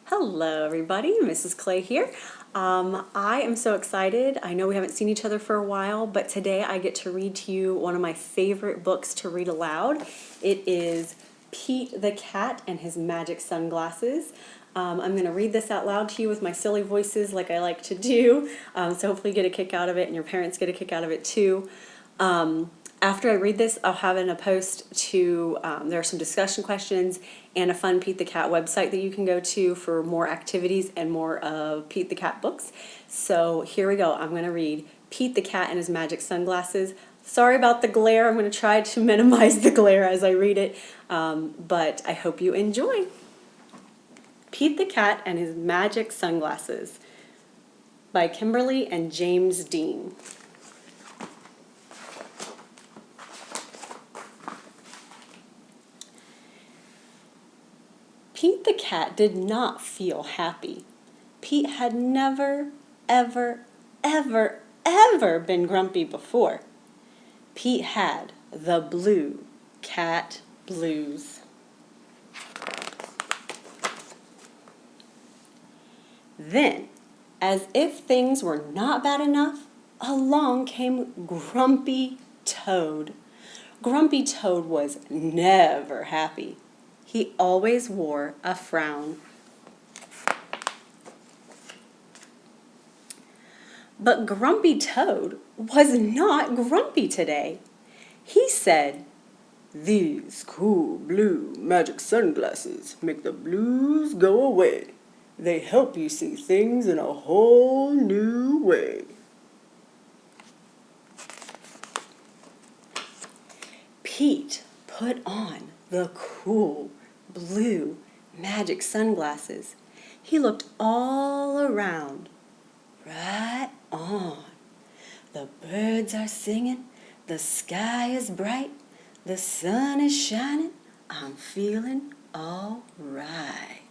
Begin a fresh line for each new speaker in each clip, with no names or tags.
Hello everybody, Mrs. Clay here. I am so excited. I know we haven't seen each other for a while, but today I get to read to you one of my favorite books to read aloud. It is Pete the Cat and His Magic Sunglasses. I'm going to read this out loud to you with my silly voices like I like to do, so hopefully you get a kick out of it and your parents get a kick out of it too. After I read this, I'll have in a post to, there are some discussion questions and a fun Pete the Cat website that you can go to for more activities and more of Pete the Cat books. So here we go. I'm going to read Pete the Cat and His Magic Sunglasses. Sorry about the glare. I'm going to try to minimize the glare as I read it, but I hope you enjoy. Pete the Cat and His Magic Sunglasses by Kimberly and James Dean. Pete the Cat did not feel happy. Pete had never, ever, ever, ever been grumpy before. Pete had the blue cat blues. Then, as if things were not bad enough, along came Grumpy Toad. Grumpy Toad was never happy. He always wore a frown. But Grumpy Toad was not grumpy today. He said, "These cool blue magic sunglasses make the blues go away. They help you see things in a whole new way." Pete put on the cool blue magic sunglasses. He looked all around. Right on. The birds are singing, the sky is bright, the sun is shining, I'm feeling all right.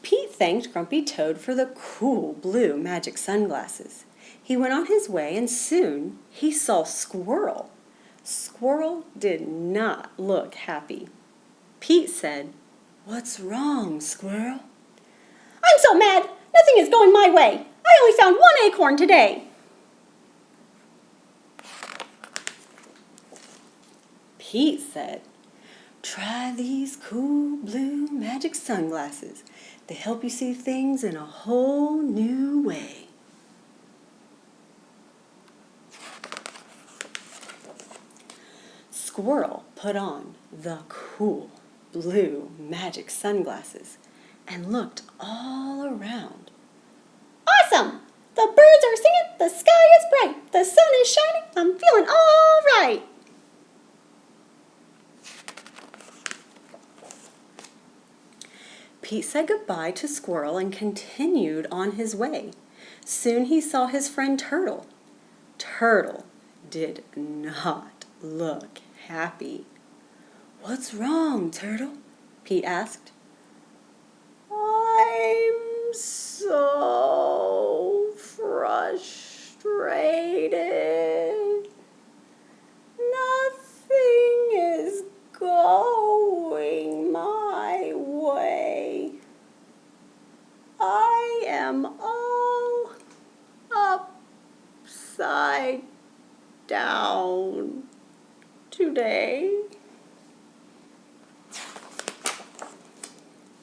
Pete thanked Grumpy Toad for the cool blue magic sunglasses. He went on his way and soon he saw Squirrel. Squirrel did not look happy. Pete said, "What's wrong, Squirrel?" "I'm so mad! Nothing is going my way! I only found one acorn today!" Pete said, "Try these cool blue magic sunglasses. They help you see things in a whole new way." Squirrel put on the cool blue magic sunglasses and looked all around. "Awesome! The birds are singing, the sky is bright, the sun is shining, I'm feeling all right." Pete said goodbye to Squirrel and continued on his way. Soon he saw his friend Turtle. Turtle did not look happy. "What's wrong, Turtle?" Pete asked. "I'm so frustrated. Nothing is going my way. I am all upside down today."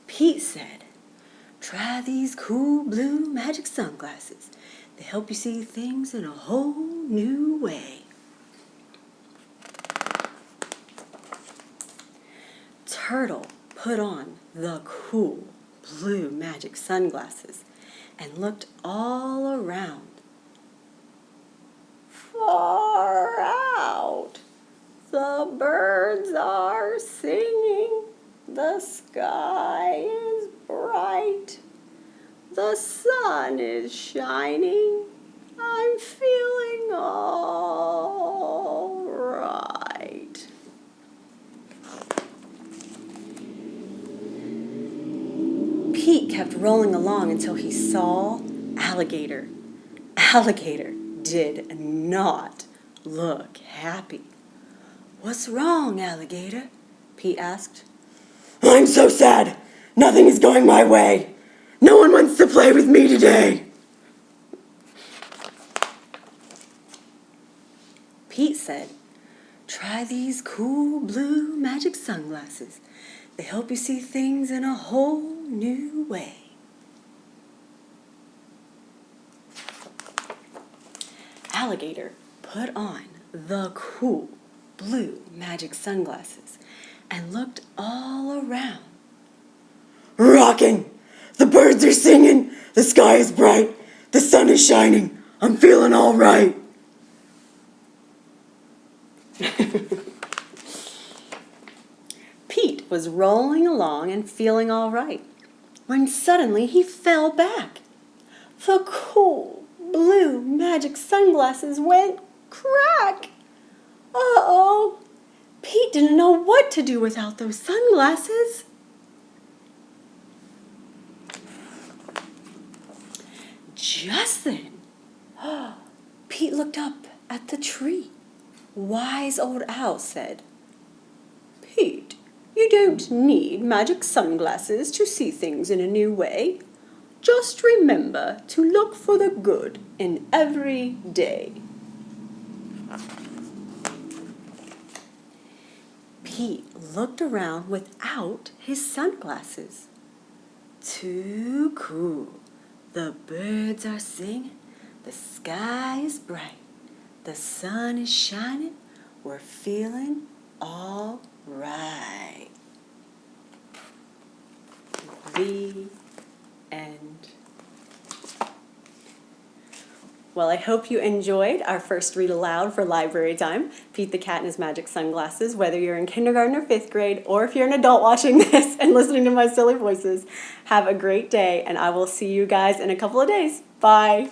Pete said, "Try these cool blue magic sunglasses. They help you see things in a whole new way." Turtle put on the cool blue magic sunglasses and looked all around. Far out, the birds are singing, the sky is bright, the sun is shining, I'm feeling all right. Pete kept rolling along until he saw Alligator. Alligator did not look happy. "What's wrong, Alligator?" Pete asked.
I'm so sad. Nothing is going my way. No one wants to play with me today.
Pete said, try these cool blue magic sunglasses. They help you see things in a whole new way. Alligator put on the cool blue magic sunglasses and looked all around.
Rockin'! The birds are singing. The sky is bright. The sun is shining. I'm feeling all right.
Pete was rolling along and feeling all right when suddenly he fell back. The cool blue magic sunglasses went crack. Uh-oh! Pete didn't know what to do without those sunglasses. Just then, Pete looked up at the tree. Wise old owl said, Pete, you don't need magic sunglasses to see things in a new way. Just remember to look for the good in every day. Pete looked around without his sunglasses. Too cool. The birds are singing. The sky is bright. The sun is shining. We're feeling all right. The end. Well, I hope you enjoyed our first read aloud for library time, Pete the Cat and His Magic Sunglasses, whether you're in kindergarten or 5th grade, or if you're an adult watching this and listening to my silly voices. Have a great day, and I will see you guys in a couple of days. Bye.